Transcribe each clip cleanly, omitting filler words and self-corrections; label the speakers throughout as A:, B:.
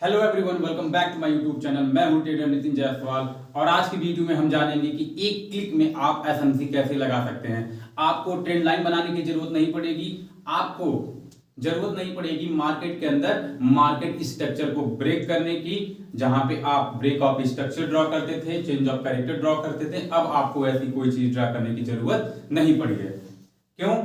A: Hello everyone, welcome back to my YouTube channel. मैं हूं trader Nitin Jaiswal और आज की वीडियो में हम जानेंगे कि एक क्लिक में आप एसएमसी कैसे लगा सकते हैं। आपको ट्रेंड लाइन बनाने की जरूरत नहीं पड़ेगी। आपको जरूरत नहीं पड़ेगी मार्केट के अंदर मार्केट स्ट्रक्चर को ब्रेक करने की। जहां पे आप ब्रेक ऑफ स्ट्रक्चर ड्रॉ करते थे, चेंज ऑफ कैरेक्टर ड्रॉ करते थे, अब आपको ऐसी कोई चीज ड्रॉ करने की जरूरत नहीं पड़ी है। क्यों?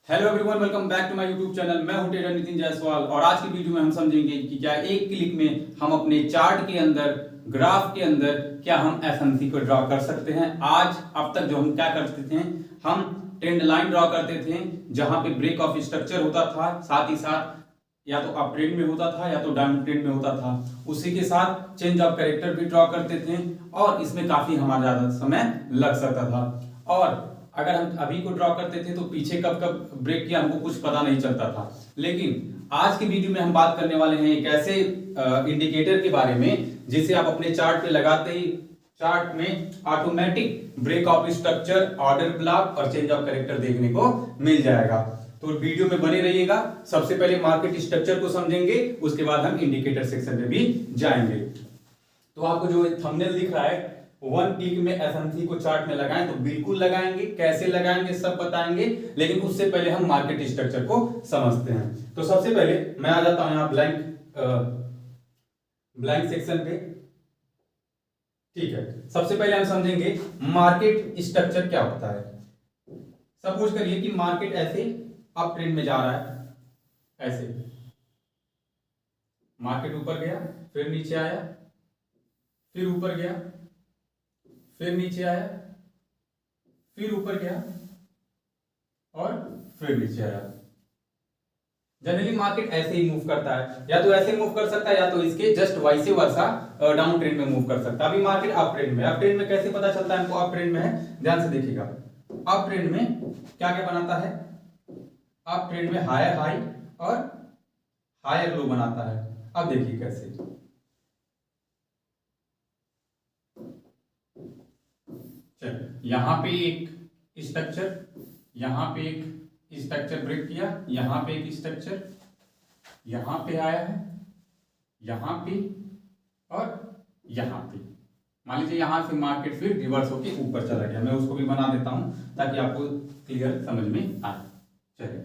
A: Hello everyone, welcome back to my YouTube channel. मैं हूं ट्रेडर नितिन जायसवाल और आज की वीडियो में हम समझेंगे कि क्या एक क्लिक में हम अपने चार्ट के अंदर, ग्राफ के अंदर क्या हम एसएमसी को ड्रॉ कर सकते हैं। आज अब तक जो हम क्या करते थे, हम ट्रेंड लाइन ड्रॉ करते थे जहां पे ब्रेक ऑफ स्ट्रक्चर होता था, साथ ही साथ या तो अप ट्रेंड में होता था या तो डाउन ट्रेंड में होता था। उसी के साथ चेंज ऑफ कैरेक्टर भी ड्रॉ करते थे और इसमें काफी हमारा ज्यादा समय लग सकता था। और अगर हम अभी को ड्रॉ करते थे तो पीछे कब कब ब्रेक किया हमको कुछ पता नहीं चलता था। लेकिन आज की वीडियो में हम बात करने वाले हैं एक ऐसे इंडिकेटर के बारे में जिसे आप अपने चार्ट पे लगाते ही चार्ट में automatic break of structure, order block और चेंज ऑफ कैरेक्टर देखने को मिल जाएगा। तो वीडियो में बने रहिएगा। सबसे पहले मार्केट स्ट्रक्चर को समझेंगे, उसके बाद हम इंडिकेटर सेक्शन में भी जाएंगे। तो आपको जो थंबनेल दिख रहा है, वन क्लिक में एसएमसी को चार्ट में लगाएं तो बिल्कुल लगाएंगे। कैसे लगाएंगे सब बताएंगे, लेकिन उससे पहले हम मार्केट स्ट्रक्चर को समझते हैं। तो सबसे पहले मैं आ जाता हूं यहां ब्लैंक सेक्शन पे। ठीक है, सबसे पहले हम समझेंगे मार्केट स्ट्रक्चर क्या होता है। सपोज करिए कि मार्केट ऐसे अप ट्रेंड में जा रहा है, ऐसे मार्केट ऊपर गया, फिर नीचे आया, फिर ऊपर गया, फिर नीचे आया, फिर ऊपर गया और फिर नीचे आया। जनरली मार्केट ऐसे ही मूव करता है, या तो ऐसे मूव कर सकता है या तो इसके just vice versa down trend में मूव कर सकता है। अभी मार्केट अप ट्रेंड में। अप ट्रेंड में कैसे पता चलता है हमको अप ट्रेंड में है? ध्यान से देखिएगा। अप ट्रेंड में क्या क्या बनाता है? अप ट्रेंड में हायर हाई और हायर लो बनाता है। अब देखिए कैसे। यहां पे एक स्ट्रक्चर, यहां पे एक स्ट्रक्चर ब्रेक किया, यहां पे एक स्ट्रक्चर, यहां पे आया है, यहां पे और यहां पे। मान लीजिए यहां से मार्केट फिर रिवर्स होके ऊपर चला गया। मैं उसको भी बना देता हूं ताकि आपको क्लियर समझ में आए। चलिए,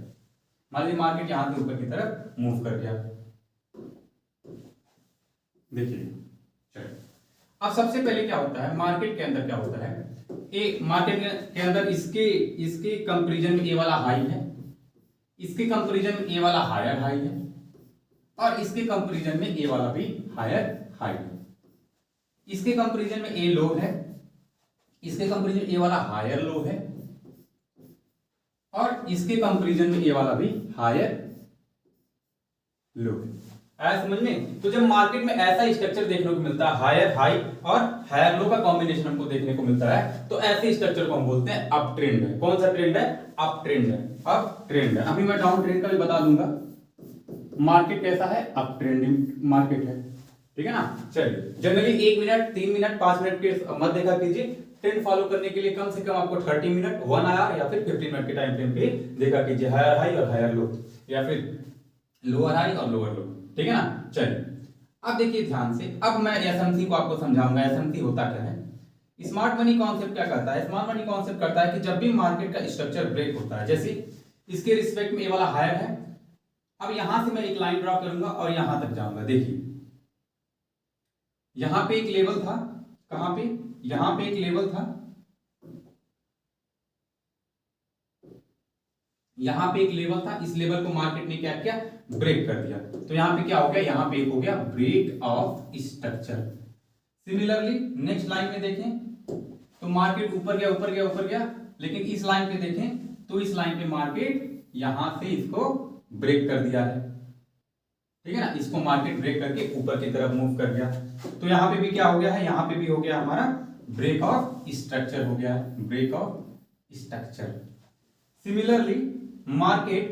A: मान लीजिए मार्केट यहां से ऊपर की तरफ मूव कर गया। देखिए, चलिए अब सबसे पहले क्या होता है मार्केट के अंदर, क्या होता है एक मार्केट के अंदर इसके कंपैरिजन में ए वाला हाई है, इसके कंपैरिजन में ए वाला हायर हाई है और इसके कंपैरिजन में ए वाला भी हायर हाई है। इसके कंपैरिजन में ए लो है, इसके कंपैरिजन में ए वाला हायर लो है और इसके कंपैरिजन में ए वाला भी हायर लो है। आया समझ में? तो जब मार्केट में ऐसा स्ट्रक्चर देखने को मिलता है, हायर हाई और हायर लो का कॉम्बिनेशन हमको देखने को मिलता है, तो ऐसे स्ट्रक्चर को हम बोलते हैं अप ट्रेंड है। कौन सा ट्रेंड है? अप ट्रेंड है। अप ट्रेंड है। अभी मैं डाउन ट्रेंड का भी बता दूंगा। मार्केट कैसा है? अप ट्रेंडिंग मार्केट है। ठीक है ना? चलिए, जनरली 1 मिनट, 3 मिनट, 5 मिनट के मत देखा कीजिए। ट्रेंड फॉलो करने के लिए कम से कम आपको 30 मिनट, 1 आवर या फिर 15 मिनट के टाइम फ्रेम पे देखा कीजिए। हायर हाई और हायर लो, या फिर लोअर हाई और लोअर लो। ठीक है ना? चलिए, अब देखिए ध्यान से। अब मैं एसएमसी को आपको समझाऊंगा। एसएमसी होता क्या है? स्मार्ट मनी कॉन्सेप्ट क्या करता है? स्मार्ट मनी कॉन्सेप्ट करता है कि जब भी मार्केट का स्ट्रक्चर ब्रेक होता है, जैसे इसके रिस्पेक्ट में ये वाला हायर है, अब यहां से मैं एक लाइन ड्रॉ करूंगा और यहां तक जाऊंगा। देखिए, यहां पे एक लेवल था। कहां पे? यहां पे एक लेवल था, यहां पे एक लेवल था। इस लेवल को मार्केट ने क्या किया? ब्रेक कर दिया। तो यहां पे क्या हो गया? यहां पे एक हो गया break of structure. Similarly next line में देखें तो मार्केट ऊपर गया, ऊपर गया, ऊपर गया, लेकिन इस लाइन पे देखें तो इस लाइन पे मार्केट यहां से इसको ब्रेक कर दिया है। ठीक है ना? इसको मार्केट ब्रेक करके ऊपर की तरफ मूव कर गया। तो यहां पे भी क्या हो गया है? यहां पे भी हो गया हमारा ब्रेक ऑफ स्ट्रक्चर हो गया है, break of structure. Similarly market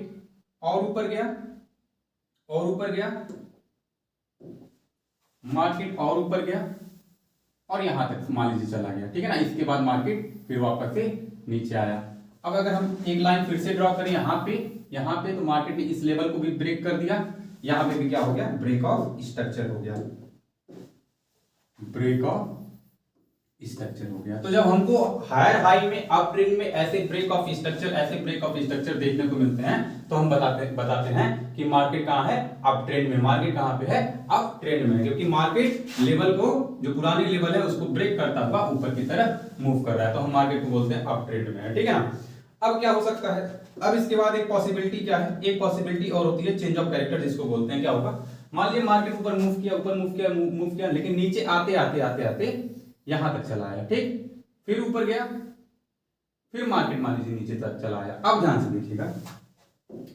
A: और ऊपर गया, और ऊपर गया, मार्केट और ऊपर गया और यहां तक मान लीजिए चला गया। ठीक है ना? इसके बाद मार्केट फिर वापस से नीचे आया। अब अगर हम एक लाइन फिर से ड्रॉ करें यहाँ पे तो मार्केट ने इस लेवल को भी ब्रेक कर दिया, यहाँ पे भी क्या हो गया, ब्रेक ऑफ स्ट्रक्चर हो गया, ब्रेक ऑफ स्ट्रक्चर हो गया। तो जब हमको हायर हाई में अप ट्रेंड में ऐसे ब्रेक ऑफ स्ट्रक्चर देखने को मिलते हैं तो हम बताते हैं कि मार्केट कहां है, अप ट्रेंड में। मार्केट कहां पे है, अप ट्रेंड में, क्योंकि मार्केट लेवल को, जो पुरानी लेवल है उसको ब्रेक करता हुआ ऊपर की तरफ मूव कर रहा है, तो हम मार्केट को बोलते हैं अप ट्रेंड में है, ठीक है ना। अब क्या हो सकता है, अब इसके बाद एक पॉसिबिलिटी क्या है, एक पॉसिबिलिटी और होती है चेंज ऑफ कैरेक्टर, जिसको बोलते हैं, क्या होगा, मान लीजिए मार्केट ऊपर मूव किया, लेकिन नीचे आते आते यहां तक चला आया, ठीक, फिर ऊपर गया, फिर मार्केट मान लीजिए नीचे तक चला आया। अब ध्यान से देखिएगा,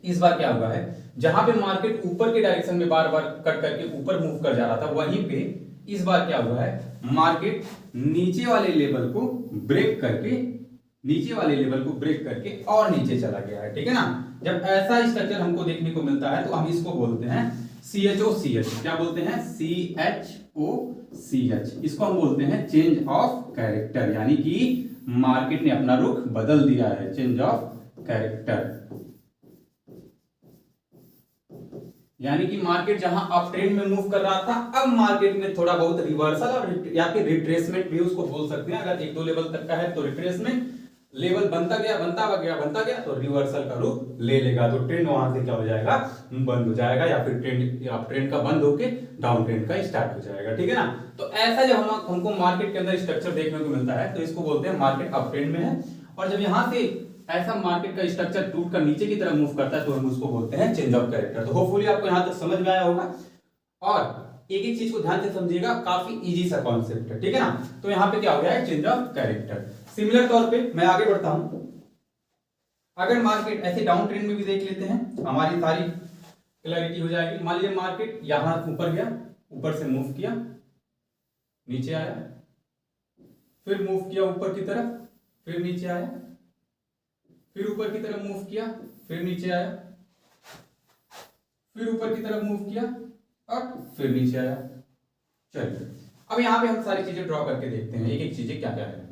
A: इस बार क्या हुआ है, जहां पे मार्केट ऊपर के डायरेक्शन में बार बार कट करके ऊपर मूव कर जा रहा था, वहीं पे इस बार क्या हुआ है, मार्केट नीचे वाले लेवल को ब्रेक करके और नीचे चला गया है, ठीक है ना। जब ऐसा स्ट्रक्चर हमको देखने को मिलता है तो हम इसको बोलते हैं CHOCH। क्या बोलते हैं, CHOCH। इसको हम बोलते हैं चेंज ऑफ कैरेक्टर, यानी कि मार्केट ने अपना रुख बदल दिया है, चेंज ऑफ कैरेक्टर। यानी कि मार्केट जहां अप ट्रेंड में मूव कर रहा था, अब मार्केट में थोड़ा बहुत रिवर्सल और या फिर रिट्रेसमेंट भी उसको बोल सकते हैं। अगर 1-2 लेवल तक का है तो रिट्रेसमेंट, लेवल बनता गया तो रिवर्सल का रूप ले लेगा, तो ट्रेंड वहां से क्या हो जाएगा, बंद हो जाएगा, या फिर ट्रेंड का बंद होके डाउन ट्रेंड का स्टार्ट हो जाएगा, ठीक है ना। तो ऐसा जब हमको मार्केट के अंदर स्ट्रक्चर देखने को मिलता है तो इसको बोलते हैं मार्केट अप ट्रेंड में है। और जब यहां से ऐसा मार्केट का स्ट्रक्चर टूट कर नीचे की तरफ मूव करता है तो हम उसको बोलते हैं चेंज ऑफ कैरेक्टर। तो होपफुली आपको यहां तक समझ में आया होगा, और एक एक चीज को ध्यान से समझिएगा, काफी इजी सा कॉन्सेप्ट है, ठीक है ना। तो यहाँ पे क्या हो गया है, चेंज ऑफ कैरेक्टर। सिमिलर तौर पे मैं आगे बढ़ता हूं, अगर मार्केट ऐसे डाउन ट्रेंड में भी देख लेते हैं, हमारी सारी क्लैरिटी हो जाएगी। मान लीजिए मार्केट यहां ऊपर गया, ऊपर से मूव किया, नीचे आया, फिर मूव किया ऊपर की तरफ, फिर नीचे आया, फिर ऊपर की तरफ मूव किया, फिर नीचे आया, फिर ऊपर की तरफ मूव किया और फिर नीचे आया। चलिए अब यहां पे हम सारी चीजें ड्रॉ करके देखते हैं, एक एक चीजें क्या क्या है।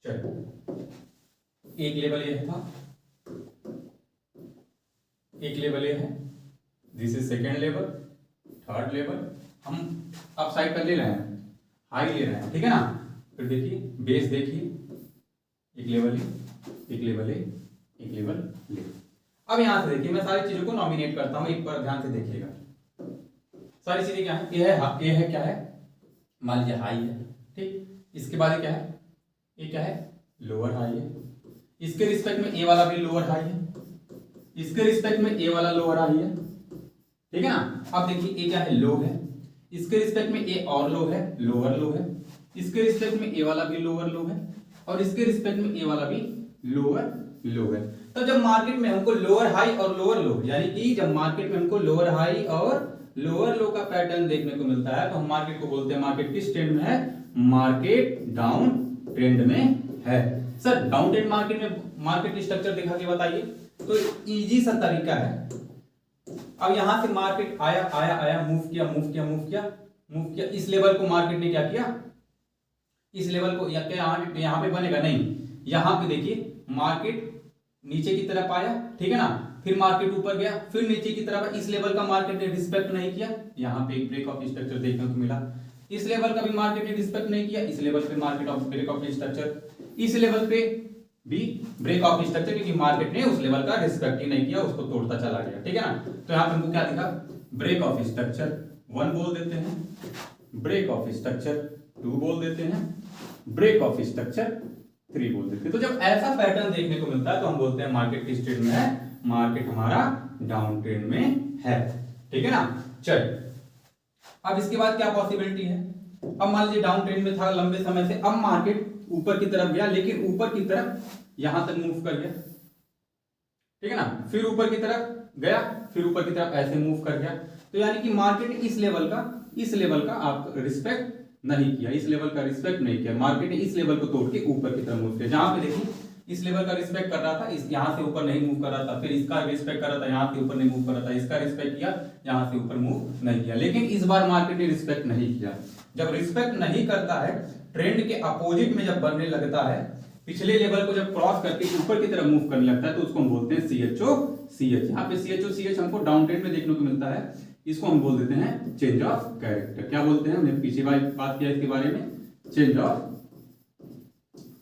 A: चलिए, एक लेवल ये था, एक लेवल ये है, this is second level, third level, हम अब साइड पर ले रहे हैं, हाई ले रहे हैं, ठीक है ना। फिर देखिए बेस, देखिए एक लेवल है, एक लेवल है, एक लेवल ले। अब यहां से देखिए, मैं सारी चीजों को नॉमिनेट करता हूं, एक बार ध्यान से देखिएगा। सारी चीजें क्या है, ये है क्या है, मान लीजिए हाई है, ठीक, इसके बाद क्या है, ये क्या है, लोअर हाई है, इसके रिस्पेक्ट में ए वाला भी लोअर हाई है, इसके रिस्पेक्ट में ए वाला लोअर हाई है, ठीक है ना। अब देखिए ए क्या है, लो है, इसके रिस्पेक्ट में ए और लो है, लोअर लो है, इसके रिस्पेक्ट में ए वाला भी लोअर लो है, और इसके रिस्पेक्ट में ए वाला भी लोअर लो है। तो जब मार्केट में हमको लोअर हाई और लोअर लो, यानी कि जब मार्केट में हमको लोअर हाई और लोअर लो का पैटर्न देखने को मिलता है तो हम मार्केट को बोलते हैं, मार्केट किस ट्रेंड में है, मार्केट डाउन ट्रेंड में है। सर डाउन ट्रेंड मार्केट में मार्केट स्ट्रक्चर दिखा के बताइए, तो इजी सा तरीका है। अब यहां से मार्केट आया, मूव किया, इस लेवल को मार्केट ने क्या किया, इस लेवल को यहां पे बनेगा नहीं, यहां पे देखिए मार्केट नीचे की तरफ आया, ठीक है ना, फिर मार्केट ऊपर गया, फिर नीचे की तरफ, इस लेवल का मार्केट ने रिस्पेक्ट नहीं किया, यहां पे एक ब्रेक ऑफ स्ट्रक्चर देखने को मिला, इस लेवल का भी मार्केट ने रिस्पेक्ट नहीं किया, इस लेवल पे market of break of structure, इस लेवल पे भी ब्रेक ऑफ स्ट्रक्चर, क्योंकि मार्केट ने उस लेवल का रिस्पेक्ट ही नहीं किया, उसको तोड़ता चला गया, ठीक है ना। तो यहां पे हमको क्या दिखा, ब्रेक ऑफ स्ट्रक्चर 1 बोल देते हैं, ब्रेक ऑफ स्ट्रक्चर 2 बोल देते हैं, ब्रेक ऑफ स्ट्रक्चर 3 बोल देते हैं। तो जब ऐसा पैटर्न देखने को मिलता है तो हम बोलते हैं मार्केट किस ट्रेंड में है, मार्केट हमारा डाउन ट्रेंड में है, ठीक है ना। चलिए अब इसके बाद क्या पॉसिबिलिटी है, अब मान लीजिए डाउन ट्रेंड में था लंबे समय से, अब मार्केट ऊपर की तरफ गया, लेकिन ऊपर की तरफ यहां तक मूव कर गया, ठीक है ना, फिर ऊपर की तरफ गया, फिर ऊपर की तरफ ऐसे मूव कर गया, तो यानी कि मार्केट ने इस लेवल का आप रिस्पेक्ट नहीं किया, इस लेवल का रिस्पेक्ट नहीं किया, मार्केट ने इस लेवल को तोड़ के ऊपर की तरफ मूव किया। जहां पे देखिए इस लेवल का रिस्पेक्ट कर रहा था, इस यहां से ऊपर नहीं मूव कर रहा था, फिर इसका रिस्पेक्ट कर रहा था, यहां से ऊपर नहीं मूव कर रहा था, इसका रिस्पेक्ट किया, यहां से ऊपर मूव नहीं किया। लेकिन इस बार मार्केट ने रिस्पेक्ट नहीं किया। जब रिस्पेक्ट नहीं करता है, ट्रेंड के अपोजिट में जब बनने लगता है, पिछले लेवल को जब क्रॉस करके ऊपर की तरफ मूव करने लगता है तो उसको हम बोलते हैं CHO CH। यहाँ पे CHO CH हमको डाउन ट्रेंड में देखने को मिलता है, इसको हम बोल देते हैं चेंज ऑफ कैरेक्टर। क्या बोलते हैं, हमने पीछे बात किया इसके बारे में, चेंज ऑफ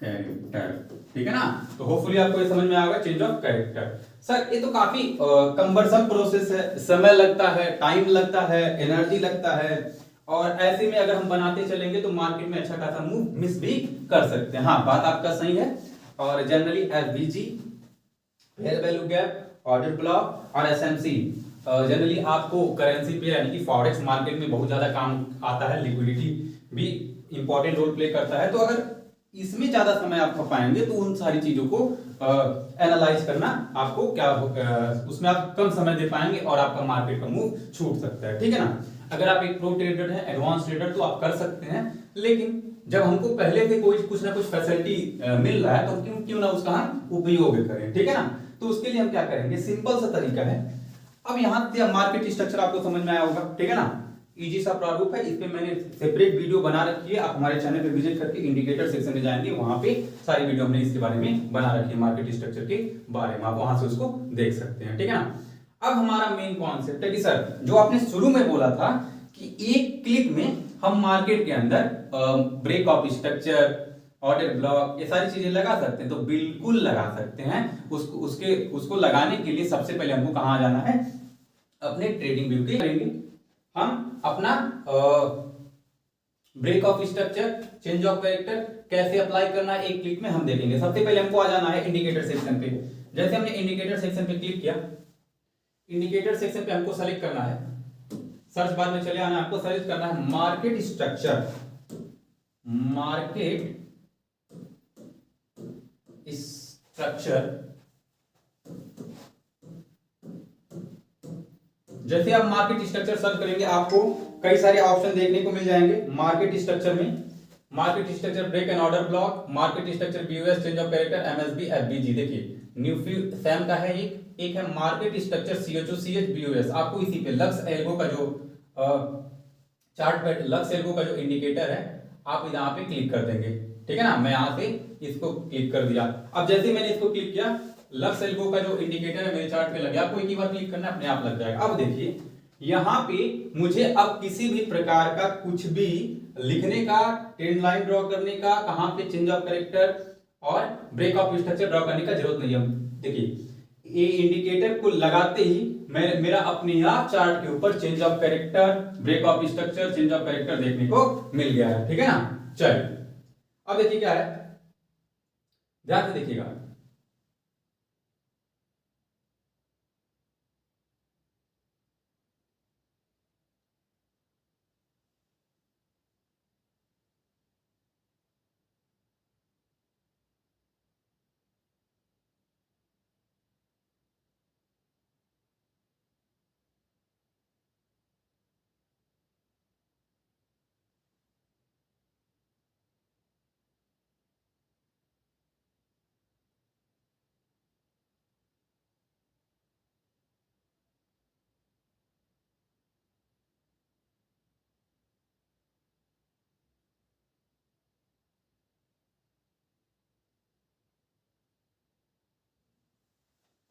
A: कैरेक्टर, ठीक है ना। तो होपफुली आपको ये समझ में आएगा चेंज ऑफ कैरेक्टर। सर ये तो काफी कम्बरसम प्रोसेस है, समय लगता है, टाइम लगता है, एनर्जी लगता है, और ऐसे में अगर हम बनाते चलेंगे तो मार्केट में अच्छा खासा मूव मिस भी कर सकते हैं। हाँ, बात आपका सही है। और generally FVG, fair value gap, order block और एसएमसी जनरली आपको करेंसी पे यानी कि फॉरेक्स मार्केट में बहुत ज्यादा काम आता है, लिक्विडिटी भी इंपॉर्टेंट रोल प्ले करता है। तो अगर इसमें ज्यादा समय आप खपाएंगे तो उन सारी चीजों को एनालाइज करना आपको क्या उसमें आप कम समय दे पाएंगे और आपका मार्केट का मूव छूट सकता है, ठीक है ना। अगर आप एक प्रो ट्रेडर है, एडवांस ट्रेडर, तो आप कर सकते हैं, लेकिन जब हमको पहले से कोई कुछ ना कुछ फैसिलिटी मिल रहा है तो क्यों ना उसका हम उपयोग करें, ठीक है ना। तो उसके लिए हम क्या करेंगे, सिंपल सा तरीका है। अब यहाँ मार्केट स्ट्रक्चर आपको समझ में आया होगा, ठीक है ना। इजी सा प्रारूप है, इस पे मैंने सेपरेट वीडियो बना रखी है, आप हमारे चैनल पे विजिट करके इंडिकेटर सेक्शन में जाएंगे, वहां पे सारी वीडियो हमने इसके बारे में बना रखी है, मार्केट स्ट्रक्चर के बारे में, आप वहां से उसको देख सकते हैं, ठीक है ना। अब हमारा मेन कॉन्सेप्ट है कि सर जो आपने शुरू में बोला था कि एक क्लिक में हम मार्केट के अंदर break of structure, order block, ये सारी चीजें लगा सकते हैं, तो बिल्कुल लगा सकते हैं। उसको लगाने के लिए सबसे पहले हमको कहां जाना है, अपने ट्रेडिंग व्यू के करेंगे हम अपना break of structure, change of character कैसे अप्लाई करना है एक क्लिक में हम देखेंगे। सबसे पहले हमको आ जाना है इंडिकेटर सेक्शन पे। जैसे हमने इंडिकेटर सेक्शन पे क्लिक किया, इंडिकेटर सेक्शन पे हमको सेलेक्ट करना है, सर्च बार में चले आना है, आपको सर्च करना है मार्केट स्ट्रक्चर, मार्केट स्ट्रक्चर। जैसे आप मार्केट स्ट्रक्चर सर्च करेंगे आपको कई सारे ऑप्शन देखने को मिल जाएंगे मार्केट स्ट्रक्चर में। Market structure break and order block, market structure BOS, change of character, MSB, FBG. देखिए न्यूफ्यू सैम का है, एक है market structure CHOCH BOS. आपको इसी पे लक्स एल्गो का जो चार्ट पे लक्स एल्गो का जो इंडिकेटर है आप यहाँ पे क्लिक कर देंगे, ठीक है ना। मैं यहाँ से इसको क्लिक कर दिया। अब जैसे मैंने इसको क्लिक किया, लक्स एल्गो का जो इंडिकेटर है मेरे चार्ट पे लग गया। आपको एक ही बार क्लिक करना है, अपने आप लग जाएगा। अब देखिए यहाँ पे मुझे अब किसी भी प्रकार का कुछ भी लिखने का, ट्रेंड लाइन ड्रॉ करने का, कहां पे चेंज ऑफ कैरेक्टर और ब्रेक ऑफ स्ट्रक्चर ड्रॉ करने का जरूरत नहीं है। देखिए ये इंडिकेटर को लगाते ही मेरा अपने आप चार्ट के ऊपर change of character, break of structure, change of character देखने को मिल गया है, ठीक है ना। चलिए अब देखिए क्या है, ध्यान से देखिएगा।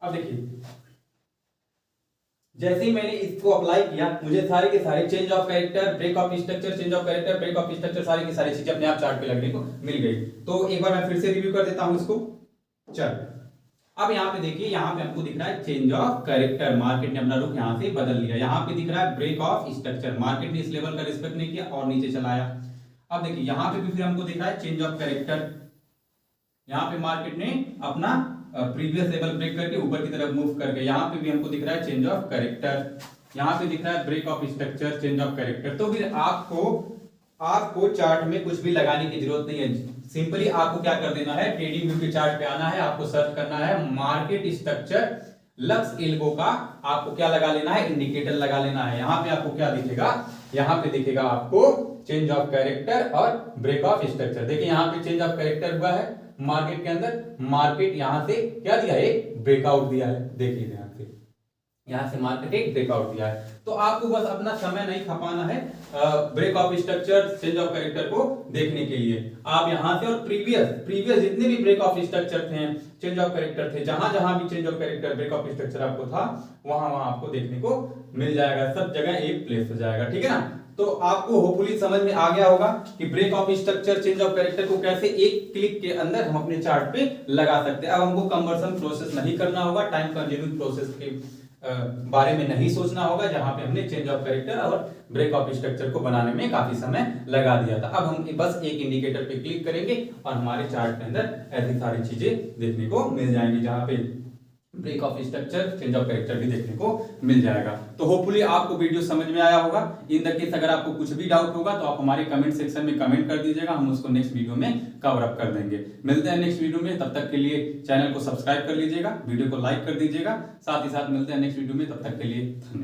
A: अब देखिए जैसे ही मैंने इसको अप्लाई किया, मुझे सारे के सारे change of character, break of structure, change of character, break of structure, सारी की सारी चीजें अपने आप चार्ट पे लगने को मिल गई। तो एक बार मैं फिर से रिव्यू कर देता हूं इसको। चल अब यहाँ पे देखिए, यहाँ पे हमको दिख रहा है चेंज ऑफ कैरेक्टर, मार्केट ने अपना रुख यहाँ से बदल लिया। यहाँ पे दिख रहा है ब्रेक ऑफ स्ट्रक्चर, मार्केट ने इस लेवल का रिस्पेक्ट नहीं किया और नीचे चलाया। अब देखिए यहाँ पे भी फिर हमको दिख रहा है चेंज ऑफ कैरेक्टर, यहाँ पे मार्केट ने अपना प्रीवियस लेवल ब्रेक करके ऊपर की तरफ मूव करके, यहाँ पे भी हमको दिख रहा है चेंज ऑफ कैरेक्टर, यहाँ पे दिख रहा है break of structure, change of character. तो फिर आपको चार्ट में कुछ भी लगाने की जरूरत नहीं है, सिंपली आपको क्या कर देना है, ट्रेडिंग व्यू के चार्ट पे आना है, आपको सर्च करना है मार्केट स्ट्रक्चर लक्स एल्गो का, आपको क्या लगा लेना है, इंडिकेटर लगा लेना है। यहाँ पे आपको क्या दिखेगा, यहाँ पे दिखेगा आपको चेंज ऑफ कैरेक्टर और ब्रेक ऑफ स्ट्रक्चर। देखिए यहाँ पे चेंज ऑफ कैरेक्टर हुआ है मार्केट के अंदर, मार्केट यहां से क्या दिया है, ब्रेकआउट दिया है। देखिए ध्यान से यहाँ से मार करके ब्रेकआउट दिया है। तो आपको बस अपना समय नहीं खपाना है break of structure, change of character को देखने के लिए। आप यहाँ से और प्रीवियस जितने भी ब्रेक ऑफ स्ट्रक्चर थे, चेंज ऑफ कैरेक्टर थे, जहां जहां भी change of character, break of structure आपको था, वहां वहां आपको देखने को मिल जाएगा, सब जगह एक प्लेस हो जाएगा, ठीक है ना। तो आपको होपफुली समझ में आ गया होगा कि break of structure, change of character को कैसे एक क्लिक के अंदर हम अपने चार्ट पे लगा सकते हैं। अब हमको कन्वर्सन प्रोसेस नहीं करना होगा, टाइम कंज्यूमिंग प्रोसेस के बारे में नहीं सोचना होगा, जहां पे हमने चेंज ऑफ कैरेक्टर और ब्रेक ऑफ स्ट्रक्चर को बनाने में काफी समय लगा दिया था। अब हम बस एक इंडिकेटर पे क्लिक करेंगे और हमारे चार्ट के अंदर ऐसी सारी चीजें देखने को मिल जाएंगी, जहां पे break of structure, change of character भी देखने को मिल जाएगा। तो होपफुली आपको वीडियो समझ में आया होगा। इन द केस अगर आपको कुछ भी डाउट होगा तो आप हमारे कमेंट सेक्शन में कमेंट कर दीजिएगा, हम उसको नेक्स्ट वीडियो में कवर अप कर देंगे। मिलते हैं नेक्स्ट वीडियो में, तब तक के लिए चैनल को सब्सक्राइब कर लीजिएगा, वीडियो को लाइक कर दीजिएगा, साथ ही साथ मिलते हैं नेक्स्ट वीडियो में, तब तक के लिए धन्यवाद।